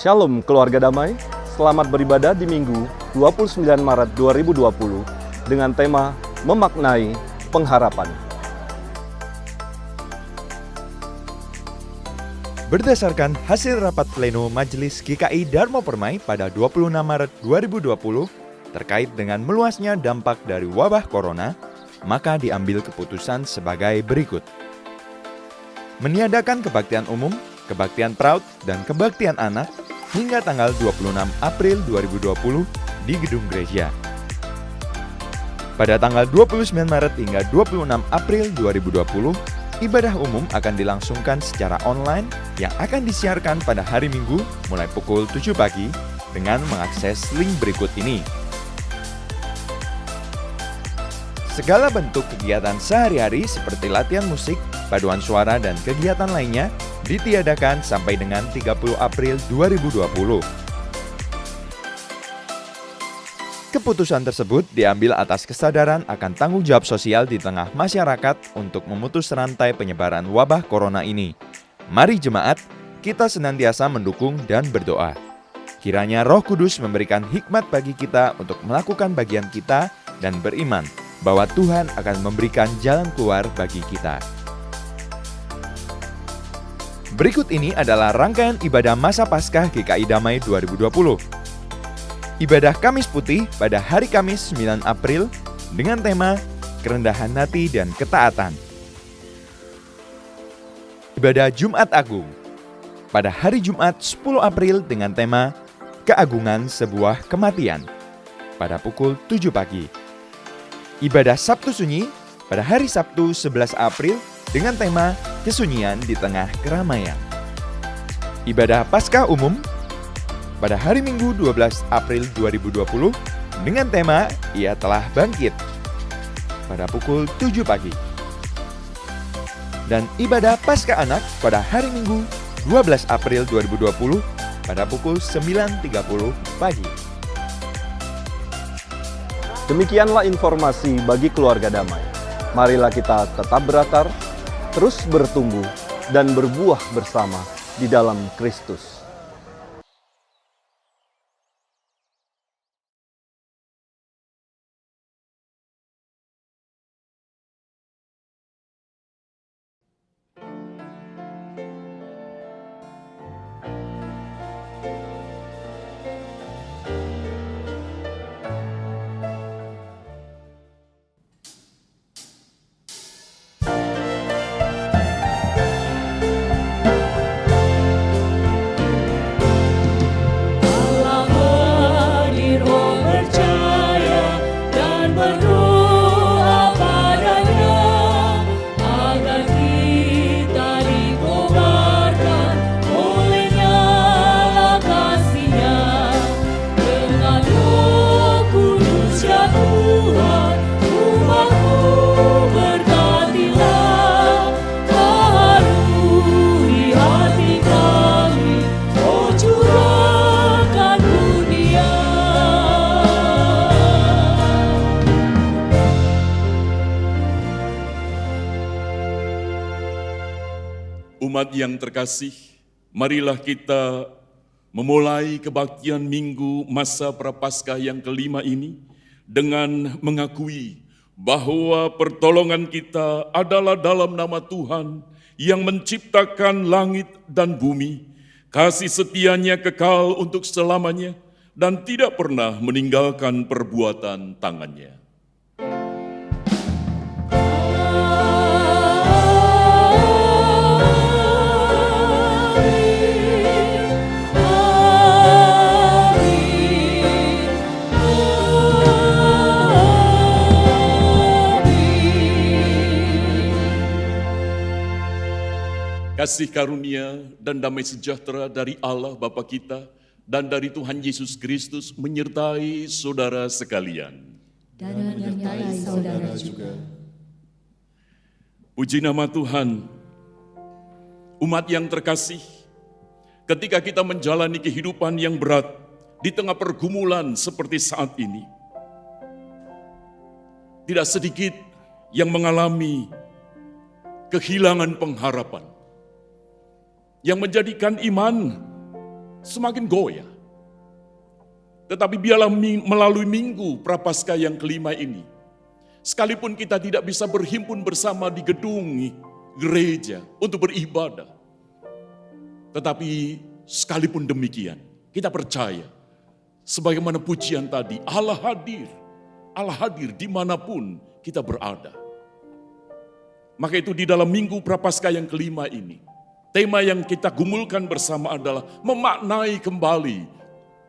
Shalom keluarga damai, selamat beribadah di Minggu 29 Maret 2020 dengan tema Memaknai Pengharapan. Berdasarkan hasil rapat pleno Majelis GKI Dharma Permai pada 26 Maret 2020 terkait dengan meluasnya dampak dari wabah corona, maka diambil keputusan sebagai berikut. Meniadakan kebaktian umum, kebaktian PRAUD, dan kebaktian anak hingga tanggal 26 April 2020 di Gedung Gereja. Pada tanggal 29 Maret hingga 26 April 2020, ibadah umum akan dilangsungkan secara online yang akan disiarkan pada hari Minggu mulai pukul 7 pagi dengan mengakses link berikut ini. Segala bentuk kegiatan sehari-hari seperti latihan musik, paduan suara, dan kegiatan lainnya ditiadakan sampai dengan 30 April 2020. Keputusan tersebut diambil atas kesadaran akan tanggung jawab sosial di tengah masyarakat untuk memutus rantai penyebaran wabah corona ini. Mari jemaat, kita senantiasa mendukung dan berdoa. Kiranya Roh Kudus memberikan hikmat bagi kita untuk melakukan bagian kita dan beriman bahwa Tuhan akan memberikan jalan keluar bagi kita. Berikut ini adalah rangkaian ibadah masa Paskah GKI Damai 2020. Ibadah Kamis Putih pada hari Kamis 9 April dengan tema Kerendahan Hati dan Ketaatan. Ibadah Jumat Agung pada hari Jumat 10 April dengan tema Keagungan Sebuah Kematian pada pukul 7 pagi. Ibadah Sabtu Sunyi pada hari Sabtu 11 April dengan tema Kesunyian di Tengah Keramaian. Ibadah Paskah Umum pada hari Minggu 12 April 2020 dengan tema Ia Telah Bangkit pada pukul 7 pagi. Dan ibadah Paskah Anak pada hari Minggu 12 April 2020 pada pukul 9.30 pagi. Demikianlah informasi bagi keluarga damai. Marilah kita tetap berakar, terus bertumbuh dan berbuah bersama di dalam Kristus. Umat yang terkasih, marilah kita memulai kebaktian Minggu masa Prapaskah yang kelima ini dengan mengakui bahwa pertolongan kita adalah dalam nama Tuhan yang menciptakan langit dan bumi, kasih setianya kekal untuk selamanya dan tidak pernah meninggalkan perbuatan tangannya. Kasih karunia dan damai sejahtera dari Allah Bapa kita dan dari Tuhan Yesus Kristus menyertai saudara sekalian. Dan menyertai saudara juga. Puji nama Tuhan, umat yang terkasih, ketika kita menjalani kehidupan yang berat di tengah pergumulan seperti saat ini, tidak sedikit yang mengalami kehilangan pengharapan, yang menjadikan iman semakin goyah. Tetapi biarlah melalui minggu Prapaskah yang kelima ini, sekalipun kita tidak bisa berhimpun bersama di gedung gereja untuk beribadah, tetapi sekalipun demikian, kita percaya, sebagaimana pujian tadi, Allah hadir dimanapun kita berada. Maka itu di dalam minggu Prapaskah yang kelima ini, tema yang kita gumulkan bersama adalah memaknai kembali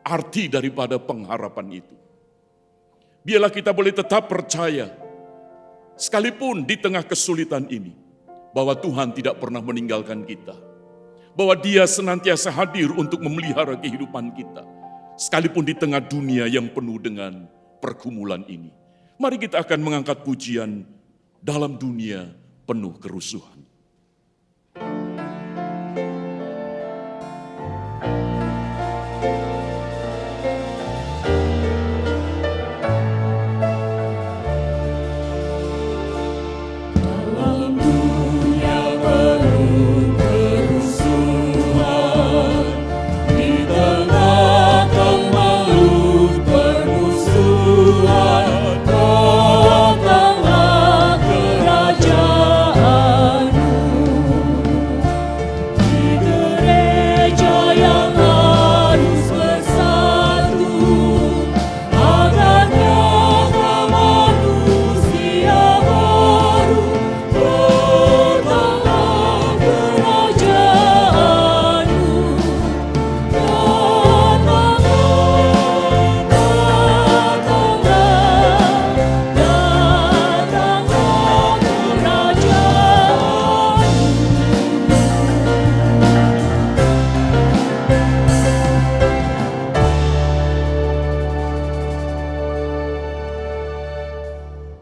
arti daripada pengharapan itu. Biarlah kita boleh tetap percaya, sekalipun di tengah kesulitan ini, bahwa Tuhan tidak pernah meninggalkan kita. Bahwa Dia senantiasa hadir untuk memelihara kehidupan kita. Sekalipun di tengah dunia yang penuh dengan pergumulan ini. Mari kita akan mengangkat pujian dalam dunia penuh kerusuhan.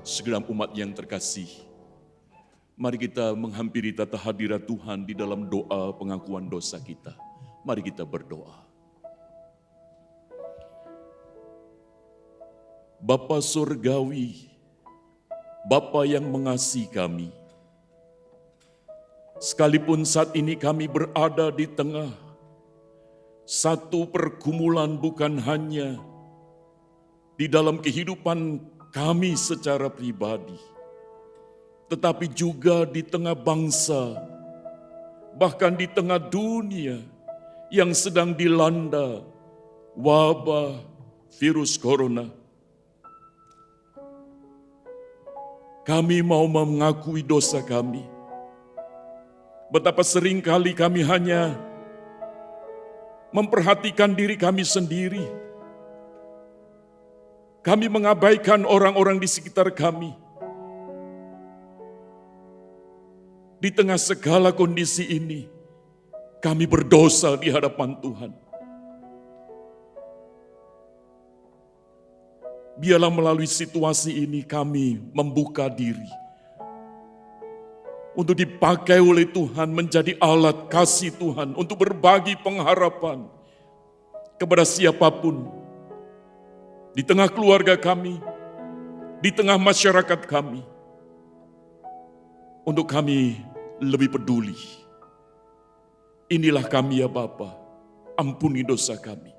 Segenap umat yang terkasih, mari kita menghampiri tata hadirat Tuhan di dalam doa pengakuan dosa kita. Mari kita berdoa. Bapa Surgawi, Bapa yang mengasihi kami, sekalipun saat ini kami berada di tengah satu pergumulan bukan hanya di dalam kehidupan kami secara pribadi, tetapi juga di tengah bangsa, bahkan di tengah dunia yang sedang dilanda wabah virus corona. Kami mau mengakui dosa kami. Betapa seringkali kami hanya memperhatikan diri kami sendiri. Kami mengabaikan orang-orang di sekitar kami. Di tengah segala kondisi ini, kami berdosa di hadapan Tuhan. Biarlah melalui situasi ini kami membuka diri untuk dipakai oleh Tuhan menjadi alat kasih Tuhan untuk berbagi pengharapan kepada siapapun. Di tengah keluarga kami, di tengah masyarakat kami, untuk kami lebih peduli. Inilah kami ya Bapa, ampuni dosa kami.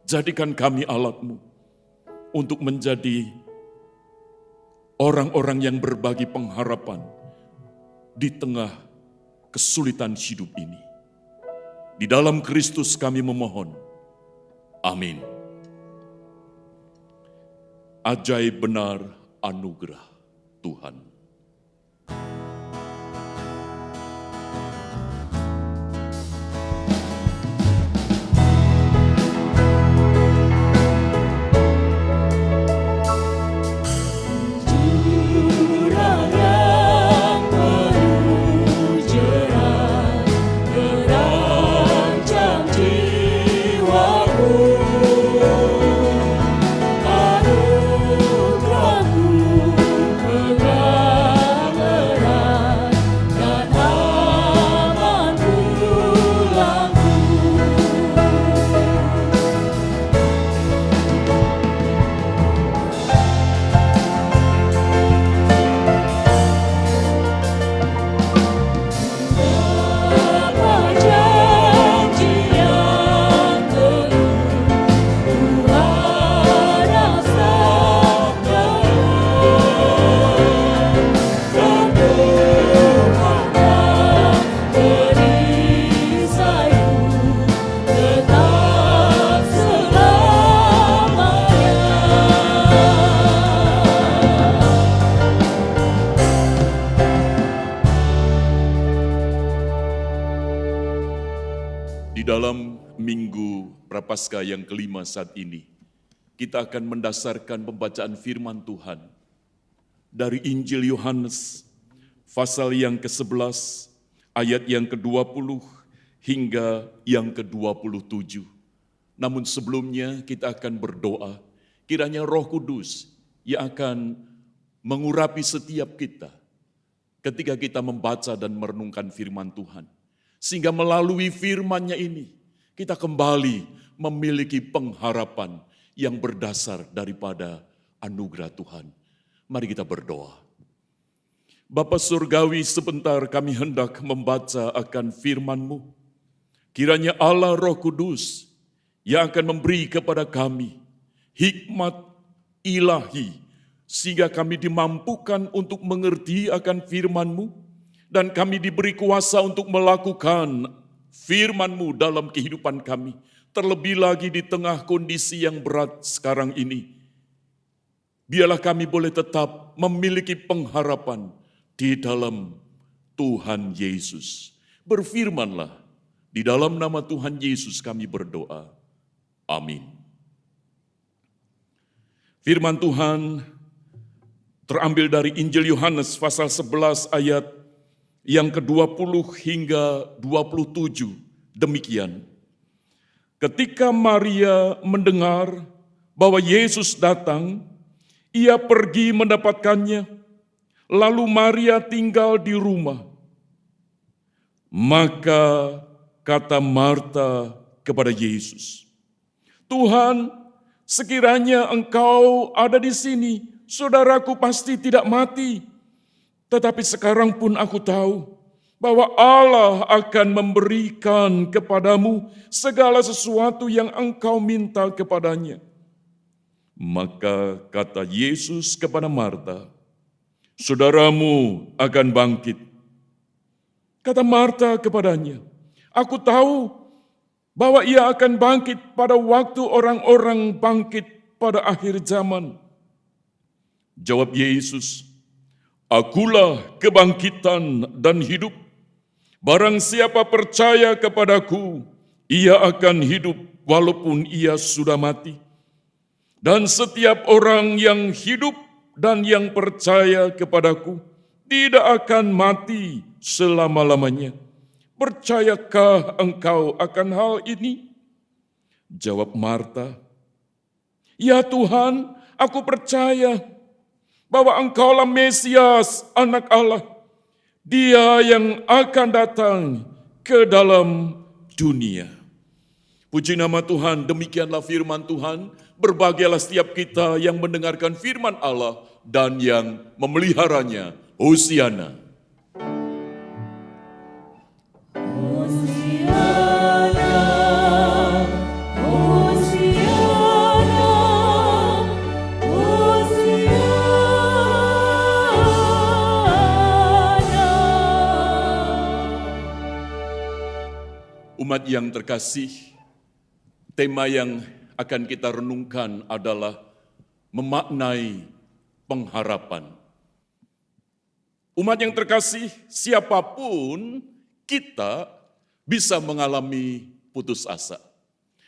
Jadikan kami alat-Mu untuk menjadi orang-orang yang berbagi pengharapan di tengah kesulitan hidup ini. Di dalam Kristus kami memohon. Amin. Ajaib benar anugerah Tuhan. Anugerah-Mu Prapaskah yang kelima saat ini, kita akan mendasarkan pembacaan firman Tuhan dari Injil Yohanes, pasal yang ke-11, ayat yang ke-20 hingga yang ke-27. Namun sebelumnya kita akan berdoa, kiranya Roh Kudus yang akan mengurapi setiap kita ketika kita membaca dan merenungkan firman Tuhan. Sehingga melalui firman-Nya ini, kita kembali memiliki pengharapan yang berdasar daripada anugerah Tuhan. Mari kita berdoa. Bapa Surgawi, sebentar kami hendak membaca akan firman-Mu. Kiranya Allah Roh Kudus yang akan memberi kepada kami hikmat ilahi, sehingga kami dimampukan untuk mengerti akan firman-Mu, dan kami diberi kuasa untuk melakukan firman-Mu dalam kehidupan kami, terlebih lagi di tengah kondisi yang berat sekarang ini. Biarlah kami boleh tetap memiliki pengharapan di dalam Tuhan Yesus. Berfirmanlah, di dalam nama Tuhan Yesus kami berdoa. Amin. Firman Tuhan terambil dari Injil Yohanes pasal 11 ayat yang ke-20 hingga 27. Demikian. Ketika Maria mendengar bahwa Yesus datang, ia pergi mendapatkannya. Lalu Maria tinggal di rumah. Maka kata Marta kepada Yesus, "Tuhan, sekiranya Engkau ada di sini, saudaraku pasti tidak mati. Tetapi sekarang pun aku tahu bahwa Allah akan memberikan kepadamu segala sesuatu yang engkau minta kepadanya." Maka kata Yesus kepada Marta, "Saudaramu akan bangkit." Kata Marta kepadanya, "Aku tahu bahwa ia akan bangkit pada waktu orang-orang bangkit pada akhir zaman." Jawab Yesus, "Akulah kebangkitan dan hidup. Barang siapa percaya kepadaku, ia akan hidup walaupun ia sudah mati. Dan setiap orang yang hidup dan yang percaya kepadaku tidak akan mati selama-lamanya. Percayakah engkau akan hal ini?" Jawab Marta, "Ya Tuhan, aku percaya bahwa Engkaulah Mesias, Anak Allah, Dia yang akan datang ke dalam dunia." Puji nama Tuhan, demikianlah firman Tuhan. Berbahagialah setiap kita yang mendengarkan firman Allah dan yang memeliharanya. Hosiana. Umat yang terkasih, tema yang akan kita renungkan adalah memaknai pengharapan. Umat yang terkasih, siapapun kita bisa mengalami putus asa.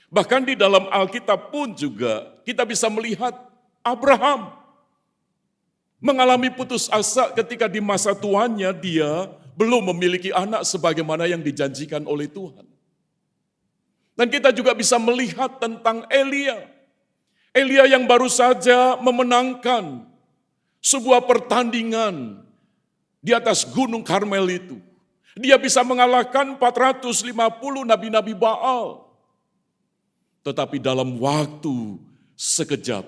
Bahkan di dalam Alkitab pun juga kita bisa melihat Abraham mengalami putus asa ketika di masa tuanya dia belum memiliki anak sebagaimana yang dijanjikan oleh Tuhan. Dan kita juga bisa melihat tentang Elia. Elia yang baru saja memenangkan sebuah pertandingan di atas Gunung Karmel itu. Dia bisa mengalahkan 450 nabi-nabi Baal. Tetapi dalam waktu sekejap,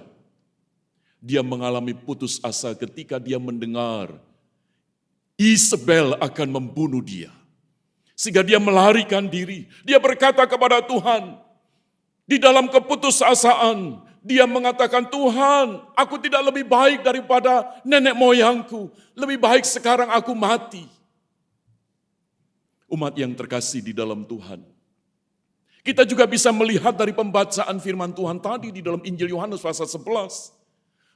dia mengalami putus asa ketika dia mendengar Isabel akan membunuh dia. Sehingga dia melarikan diri. Dia berkata kepada Tuhan, di dalam keputusasaan, dia mengatakan, "Tuhan, aku tidak lebih baik daripada nenek moyangku. Lebih baik sekarang aku mati." Umat yang terkasih di dalam Tuhan, kita juga bisa melihat dari pembacaan firman Tuhan tadi di dalam Injil Yohanes pasal 11.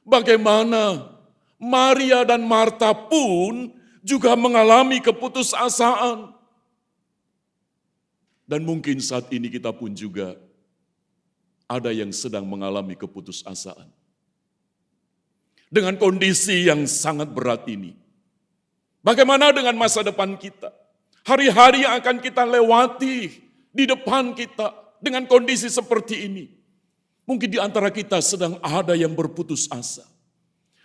Bagaimana Maria dan Marta pun juga mengalami keputusasaan. Dan mungkin saat ini kita pun juga ada yang sedang mengalami keputusasaan. Dengan kondisi yang sangat berat ini, bagaimana dengan masa depan kita? Hari-hari yang akan kita lewati di depan kita dengan kondisi seperti ini. Mungkin di antara kita sedang ada yang berputus asa.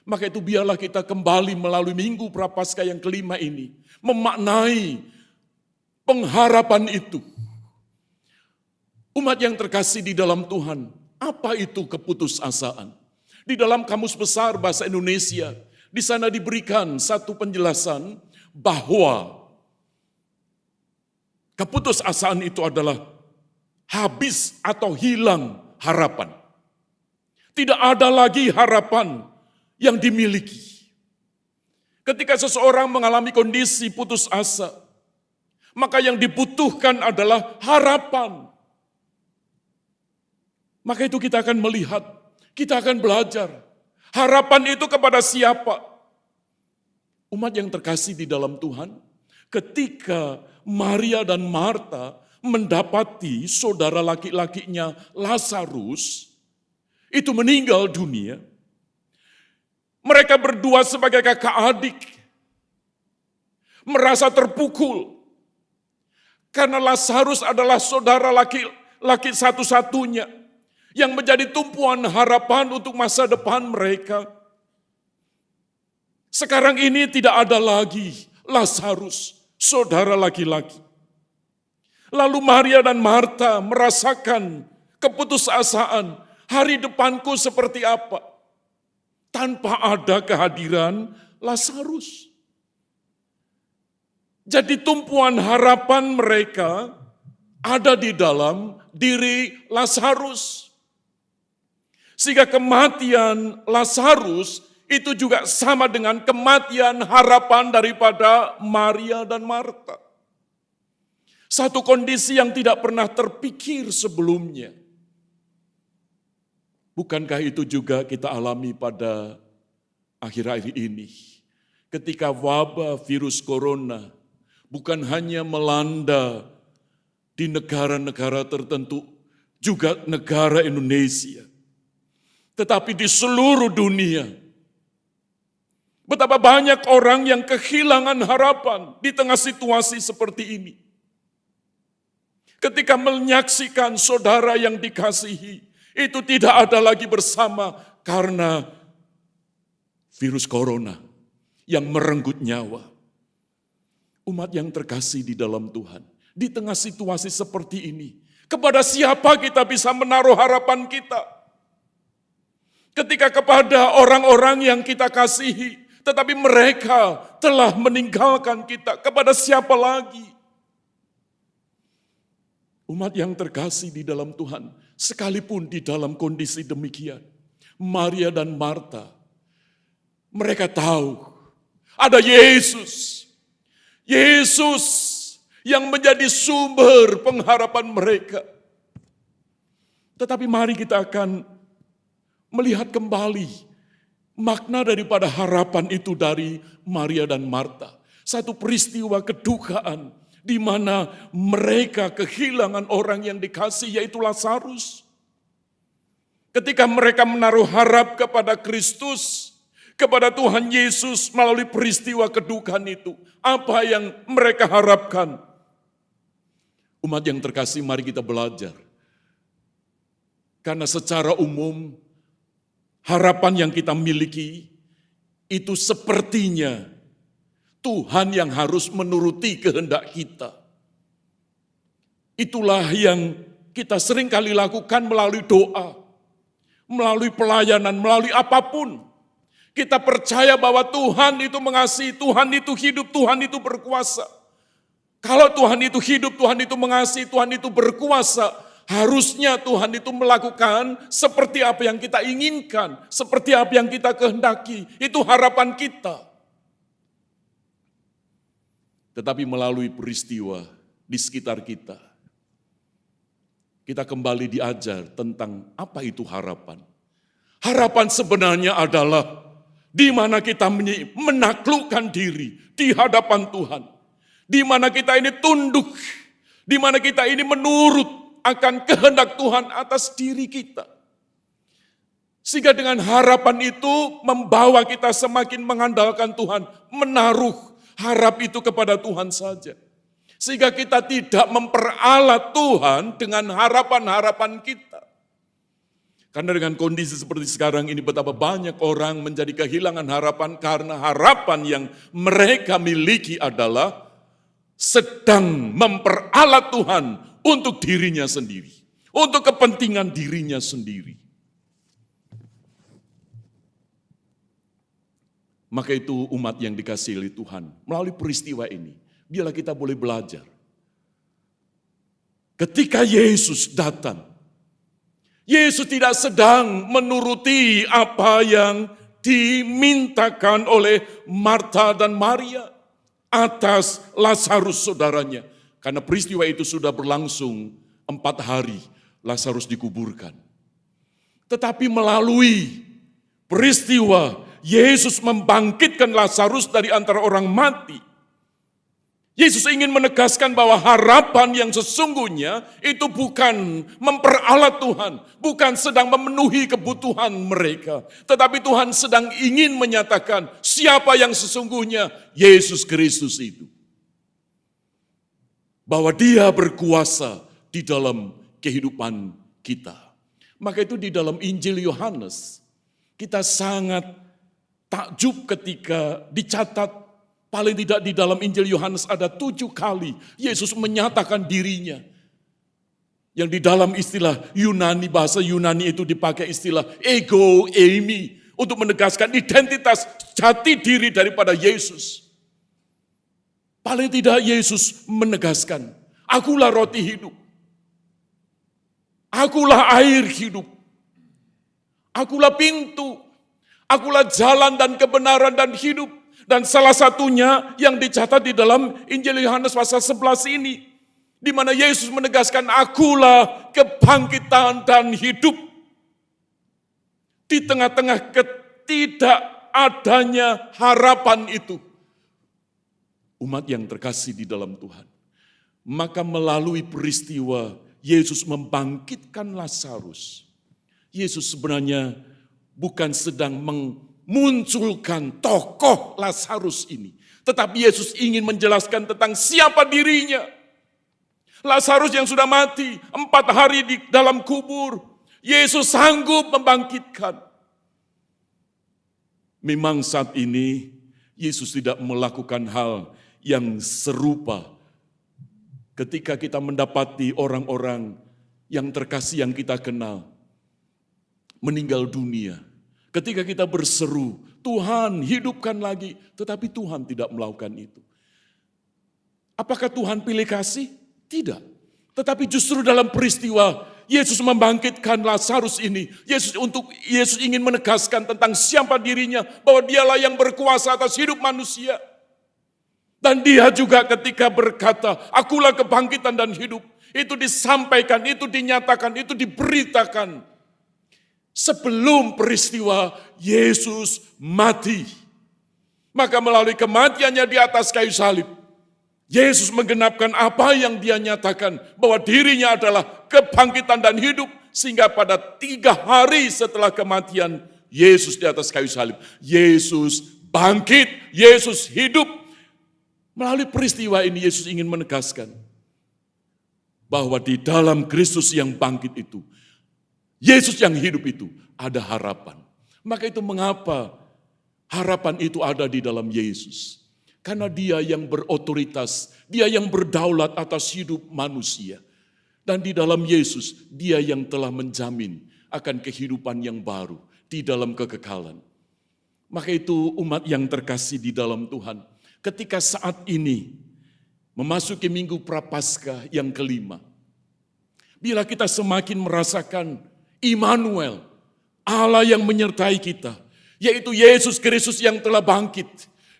Maka itu biarlah kita kembali melalui Minggu Prapaskah yang kelima ini, memaknai pengharapan itu. Umat yang terkasih di dalam Tuhan, apa itu keputusasaan? Di dalam Kamus Besar Bahasa Indonesia, di sana diberikan satu penjelasan bahwa keputusasaan itu adalah habis atau hilang harapan. Tidak ada lagi harapan yang dimiliki. Ketika seseorang mengalami kondisi putus asa, maka yang dibutuhkan adalah harapan. Maka itu kita akan melihat, kita akan belajar. Harapan itu kepada siapa? Umat yang terkasih di dalam Tuhan, ketika Maria dan Marta mendapati saudara laki-lakinya Lazarus itu meninggal dunia, mereka berdua sebagai kakak adik merasa terpukul karena Lazarus adalah saudara laki-laki satu-satunya yang menjadi tumpuan harapan untuk masa depan mereka. Sekarang ini tidak ada lagi Lazarus, saudara laki-laki. Lalu Maria dan Marta merasakan keputusasaan, hari depanku seperti apa? Tanpa ada kehadiran Lazarus. Jadi tumpuan harapan mereka ada di dalam diri Lazarus. Sehingga kematian Lazarus itu juga sama dengan kematian harapan daripada Maria dan Marta. Satu kondisi yang tidak pernah terpikir sebelumnya. Bukankah itu juga kita alami pada akhir-akhir ini? Ketika wabah virus corona bukan hanya melanda di negara-negara tertentu, juga negara Indonesia, tetapi di seluruh dunia. Betapa banyak orang yang kehilangan harapan di tengah situasi seperti ini. Ketika menyaksikan saudara yang dikasihi, itu tidak ada lagi bersama karena virus corona yang merenggut nyawa. Umat yang terkasih di dalam Tuhan, di tengah situasi seperti ini, kepada siapa kita bisa menaruh harapan kita? Ketika kepada orang-orang yang kita kasihi, tetapi mereka telah meninggalkan kita, kepada siapa lagi? Umat yang terkasih di dalam Tuhan, sekalipun di dalam kondisi demikian, Maria dan Marta, mereka tahu ada Yesus. Yesus yang menjadi sumber pengharapan mereka. Tetapi mari kita akan melihat kembali makna daripada harapan itu dari Maria dan Marta. Satu peristiwa kedukaan di mana mereka kehilangan orang yang dikasih, yaitu Lazarus. Ketika mereka menaruh harap kepada Kristus, kepada Tuhan Yesus melalui peristiwa kedukaan itu, apa yang mereka harapkan? Umat yang terkasih, mari kita belajar. Karena secara umum, harapan yang kita miliki itu sepertinya Tuhan yang harus menuruti kehendak kita. Itulah yang kita sering kali lakukan melalui doa, melalui pelayanan, melalui apapun. Kita percaya bahwa Tuhan itu mengasihi, Tuhan itu hidup, Tuhan itu berkuasa. Kalau Tuhan itu hidup, Tuhan itu mengasihi, Tuhan itu berkuasa, harusnya Tuhan itu melakukan seperti apa yang kita inginkan, seperti apa yang kita kehendaki. Itu harapan kita. Tetapi melalui peristiwa di sekitar kita, kita kembali diajar tentang apa itu harapan. Harapan sebenarnya adalah di mana kita menaklukkan diri di hadapan Tuhan. Di mana kita ini tunduk, di mana kita ini menurut akan kehendak Tuhan atas diri kita. Sehingga dengan harapan itu membawa kita semakin mengandalkan Tuhan, menaruh harap itu kepada Tuhan saja. Sehingga kita tidak memperalat Tuhan dengan harapan-harapan kita. Karena dengan kondisi seperti sekarang ini betapa banyak orang menjadi kehilangan harapan karena harapan yang mereka miliki adalah sedang memperalat Tuhan untuk dirinya sendiri, untuk kepentingan dirinya sendiri. Maka itu umat yang dikasihi oleh Tuhan, melalui peristiwa ini, biarlah kita boleh belajar. Ketika Yesus datang, Yesus tidak sedang menuruti apa yang dimintakan oleh Marta dan Maria atas Lazarus saudaranya. Karena peristiwa itu sudah berlangsung 4 hari, Lazarus dikuburkan. Tetapi melalui peristiwa Yesus membangkitkan Lazarus dari antara orang mati. Yesus ingin menegaskan bahwa harapan yang sesungguhnya itu bukan memperalat Tuhan, bukan sedang memenuhi kebutuhan mereka. Tetapi Tuhan sedang ingin menyatakan siapa yang sesungguhnya Yesus Kristus itu. Bahwa Dia berkuasa di dalam kehidupan kita. Maka itu di dalam Injil Yohanes, kita sangat takjub ketika dicatat, paling tidak di dalam Injil Yohanes ada 7 kali Yesus menyatakan dirinya. Yang di dalam istilah Yunani, bahasa Yunani itu dipakai istilah ego eimi untuk menegaskan identitas jati diri daripada Yesus. Paling tidak Yesus menegaskan, akulah roti hidup. Akulah air hidup. Akulah pintu. Akulah jalan dan kebenaran dan hidup. Dan salah satunya yang dicatat di dalam Injil Yohanes pasal 11 ini. Di mana Yesus menegaskan, akulah kebangkitan dan hidup. Di tengah-tengah ketidakadanya harapan itu. Umat yang terkasih di dalam Tuhan. Maka melalui peristiwa Yesus membangkitkan Lazarus. Yesus sebenarnya bukan sedang memunculkan tokoh Lazarus ini. Tetapi Yesus ingin menjelaskan tentang siapa dirinya. Lazarus yang sudah mati 4 hari di dalam kubur. Yesus sanggup membangkitkan. Memang saat ini Yesus tidak melakukan hal yang serupa. Ketika kita mendapati orang-orang yang terkasih yang kita kenal meninggal dunia. Ketika kita berseru, Tuhan hidupkan lagi. Tetapi Tuhan tidak melakukan itu. Apakah Tuhan pilih kasih? Tidak. Tetapi justru dalam peristiwa Yesus membangkitkan Lazarus ini. Yesus ingin menegaskan tentang siapa dirinya. Bahwa dialah yang berkuasa atas hidup manusia. Dan dia juga ketika berkata, akulah kebangkitan dan hidup. Itu disampaikan, itu dinyatakan, itu diberitakan. Sebelum peristiwa Yesus mati. Maka melalui kematiannya di atas kayu salib, Yesus menggenapkan apa yang dia nyatakan. Bahwa dirinya adalah kebangkitan dan hidup. Sehingga pada 3 hari setelah kematian Yesus di atas kayu salib, Yesus bangkit, Yesus hidup. Melalui peristiwa ini Yesus ingin menegaskan bahwa di dalam Kristus yang bangkit itu, Yesus yang hidup itu ada harapan. Maka itu mengapa harapan itu ada di dalam Yesus? Karena dia yang berotoritas, dia yang berdaulat atas hidup manusia. Dan di dalam Yesus, dia yang telah menjamin akan kehidupan yang baru di dalam kekekalan. Maka itu umat yang terkasih di dalam Tuhan. Ketika saat ini memasuki minggu Prapaskah yang kelima, bila kita semakin merasakan Immanuel, Allah yang menyertai kita, yaitu Yesus Kristus yang telah bangkit,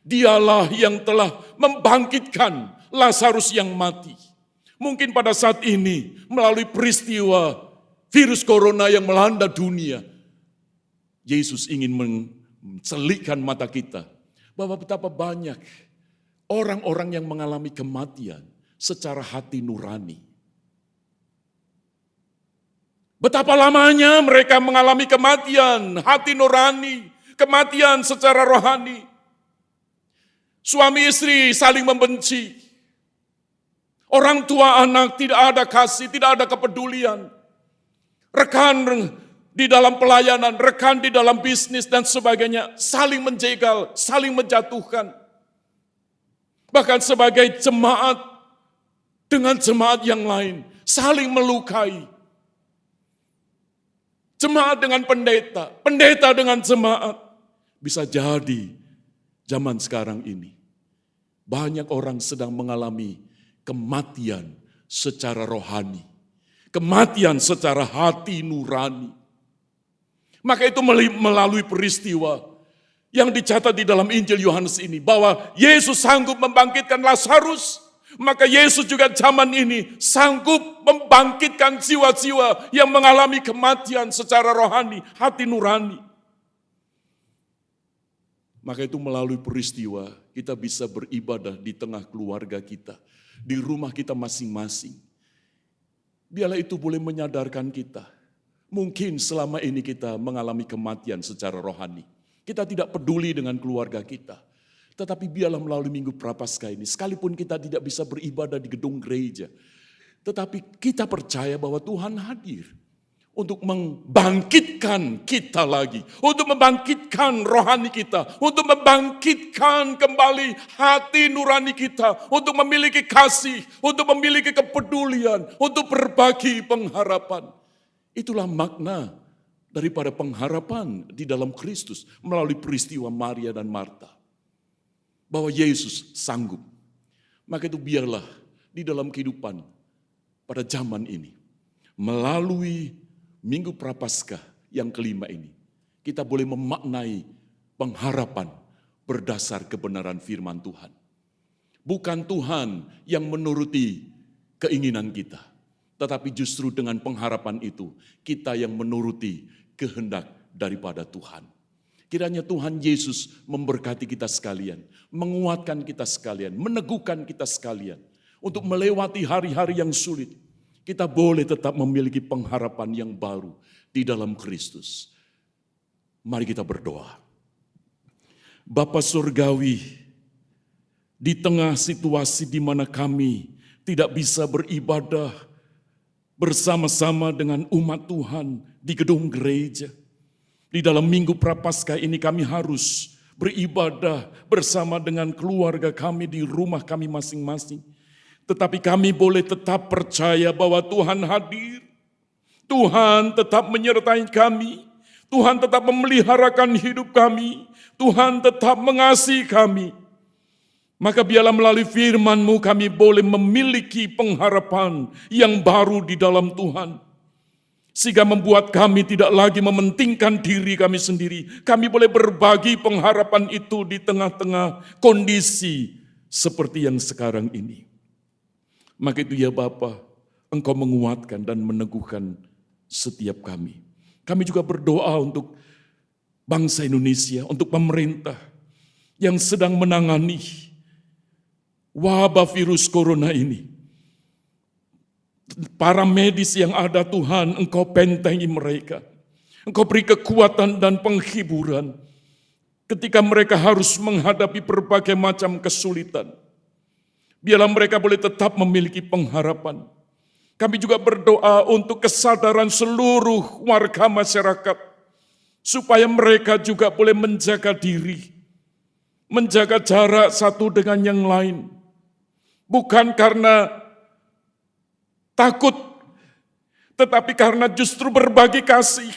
dialah yang telah membangkitkan Lazarus yang mati. Mungkin pada saat ini melalui peristiwa virus corona yang melanda dunia, Yesus ingin mencelikkan mata kita bahwa betapa banyak orang-orang yang mengalami kematian secara hati nurani. Betapa lamanya mereka mengalami kematian hati nurani, kematian secara rohani. Suami istri saling membenci. Orang tua anak tidak ada kasih, tidak ada kepedulian. Rekan di dalam pelayanan, rekan di dalam bisnis dan sebagainya saling menjegal, saling menjatuhkan. Bahkan sebagai jemaat dengan jemaat yang lain saling melukai. Jemaat dengan pendeta, pendeta dengan jemaat. Bisa jadi zaman sekarang ini banyak orang sedang mengalami kematian secara rohani, kematian secara hati nurani. Maka itu melalui peristiwa yang dicatat di dalam Injil Yohanes ini, bahwa Yesus sanggup membangkitkan Lazarus, maka Yesus juga zaman ini sanggup membangkitkan jiwa-jiwa yang mengalami kematian secara rohani, hati nurani. Maka itu melalui peristiwa kita bisa beribadah di tengah keluarga kita, di rumah kita masing-masing. Biarlah itu boleh menyadarkan kita. Mungkin selama ini kita mengalami kematian secara rohani. Kita tidak peduli dengan keluarga kita. Tetapi biarlah melalui Minggu Prapaskah ini, sekalipun kita tidak bisa beribadah di gedung gereja, tetapi kita percaya bahwa Tuhan hadir untuk membangkitkan kita lagi, untuk membangkitkan rohani kita, untuk membangkitkan kembali hati nurani kita, untuk memiliki kasih, untuk memiliki kepedulian, untuk berbagi pengharapan. Itulah makna daripada pengharapan di dalam Kristus melalui peristiwa Maria dan Marta. Bahwa Yesus sanggup. Maka itu biarlah di dalam kehidupan pada zaman ini, melalui Minggu Prapaskah yang kelima ini, kita boleh memaknai pengharapan berdasar kebenaran firman Tuhan. Bukan Tuhan yang menuruti keinginan kita, tetapi justru dengan pengharapan itu, kita yang menuruti kehendak daripada Tuhan. Kiranya Tuhan Yesus memberkati kita sekalian, menguatkan kita sekalian, meneguhkan kita sekalian. Untuk melewati hari-hari yang sulit, kita boleh tetap memiliki pengharapan yang baru di dalam Kristus. Mari kita berdoa. Bapa Surgawi, di tengah situasi di mana kami tidak bisa beribadah bersama-sama dengan umat Tuhan di gedung gereja. Di dalam Minggu Prapaskah ini kami harus beribadah bersama dengan keluarga kami di rumah kami masing-masing. Tetapi kami boleh tetap percaya bahwa Tuhan hadir. Tuhan tetap menyertai kami. Tuhan tetap memeliharakan hidup kami. Tuhan tetap mengasihi kami. Maka biarlah melalui firman-Mu kami boleh memiliki pengharapan yang baru di dalam Tuhan. Sehingga membuat kami tidak lagi mementingkan diri kami sendiri. Kami boleh berbagi pengharapan itu di tengah-tengah kondisi seperti yang sekarang ini. Maka itu ya Bapa, Engkau menguatkan dan meneguhkan setiap kami. Kami juga berdoa untuk bangsa Indonesia, untuk pemerintah yang sedang menangani wabah virus corona ini. Para medis yang ada Tuhan, Engkau bentengi mereka. Engkau beri kekuatan dan penghiburan ketika mereka harus menghadapi berbagai macam kesulitan. Biarlah mereka boleh tetap memiliki pengharapan. Kami juga berdoa untuk kesadaran seluruh warga masyarakat, supaya mereka juga boleh menjaga diri, menjaga jarak satu dengan yang lain. Bukan karena takut, tetapi karena justru berbagi kasih,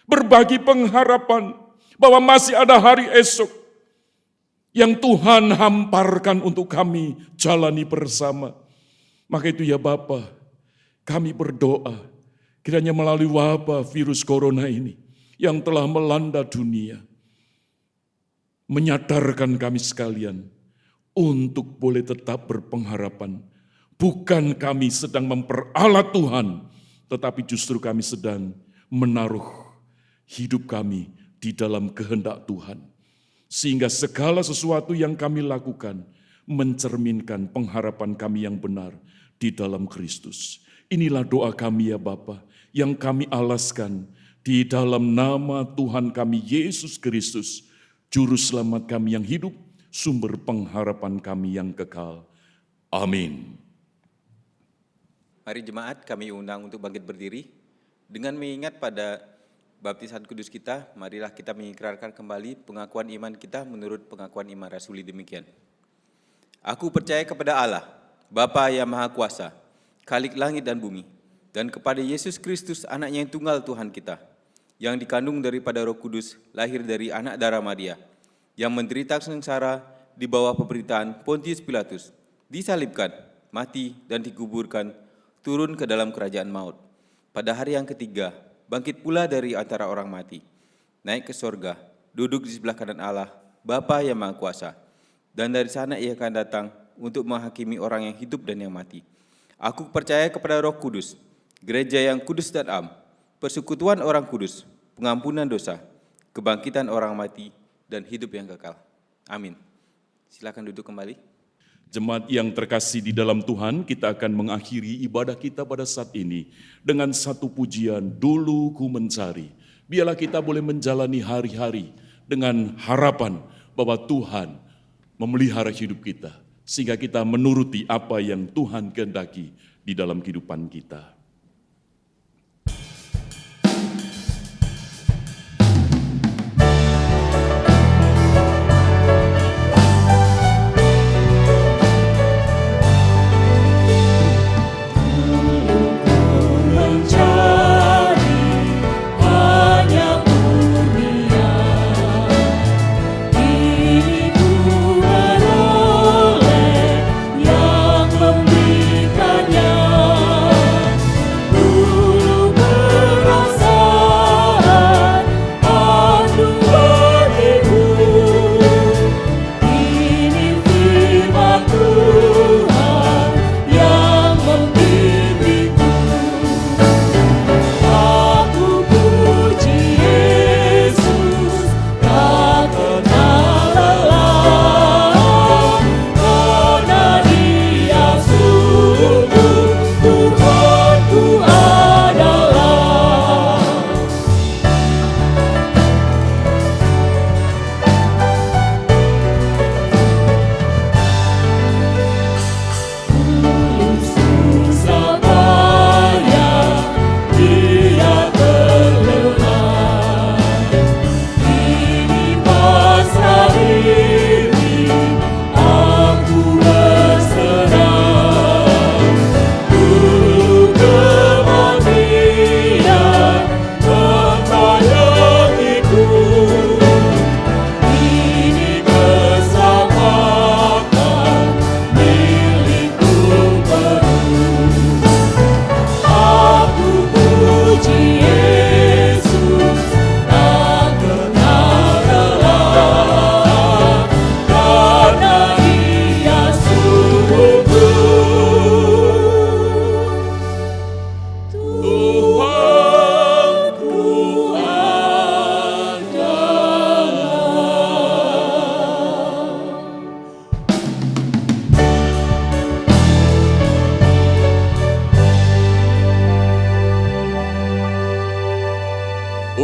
berbagi pengharapan, bahwa masih ada hari esok yang Tuhan hamparkan untuk kami jalani bersama. Maka itu ya Bapa, kami berdoa, kiranya melalui wabah virus corona ini yang telah melanda dunia, menyadarkan kami sekalian untuk boleh tetap berpengharapan. Bukan kami sedang memperalat Tuhan, tetapi justru kami sedang menaruh hidup kami di dalam kehendak Tuhan. Sehingga segala sesuatu yang kami lakukan mencerminkan pengharapan kami yang benar di dalam Kristus. Inilah doa kami ya Bapa, yang kami alaskan di dalam nama Tuhan kami Yesus Kristus, Juru Selamat kami yang hidup, sumber pengharapan kami yang kekal. Amin. Mari jemaat kami undang untuk bangkit berdiri. Dengan mengingat pada baptisan kudus kita, marilah kita mengikrarkan kembali pengakuan iman kita menurut pengakuan iman rasuli demikian. Aku percaya kepada Allah, Bapa yang Maha Kuasa, Khalik langit dan bumi, dan kepada Yesus Kristus anaknya yang tunggal Tuhan kita, yang dikandung daripada Roh Kudus, lahir dari anak darah Maria, yang menderita sengsara di bawah pemerintahan Pontius Pilatus, disalibkan, mati dan dikuburkan, turun ke dalam kerajaan maut. Pada hari yang ketiga, bangkit pula dari antara orang mati, naik ke sorga, duduk di sebelah kanan Allah, Bapa yang Maha Kuasa, dan dari sana ia akan datang untuk menghakimi orang yang hidup dan yang mati. Aku percaya kepada Roh Kudus, gereja yang kudus dan am, persekutuan orang kudus, pengampunan dosa, kebangkitan orang mati, dan hidup yang kekal. Amin. Silakan duduk kembali. Jemaat yang terkasih di dalam Tuhan, kita akan mengakhiri ibadah kita pada saat ini dengan satu pujian, Dulu Ku Mencari. Biarlah kita boleh menjalani hari-hari dengan harapan bahwa Tuhan memelihara hidup kita, sehingga kita menuruti apa yang Tuhan kehendaki di dalam kehidupan kita.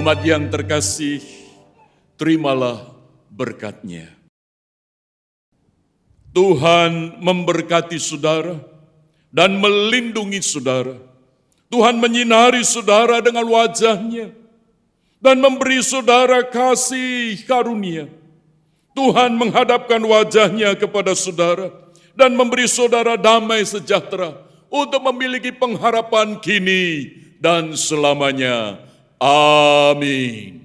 Umat yang terkasih, terimalah berkat-Nya. Tuhan memberkati saudara dan melindungi saudara. Tuhan menyinari saudara dengan wajah-Nya dan memberi saudara kasih karunia. Tuhan menghadapkan wajah-Nya kepada saudara dan memberi saudara damai sejahtera untuk memiliki pengharapan kini dan selamanya. Amin.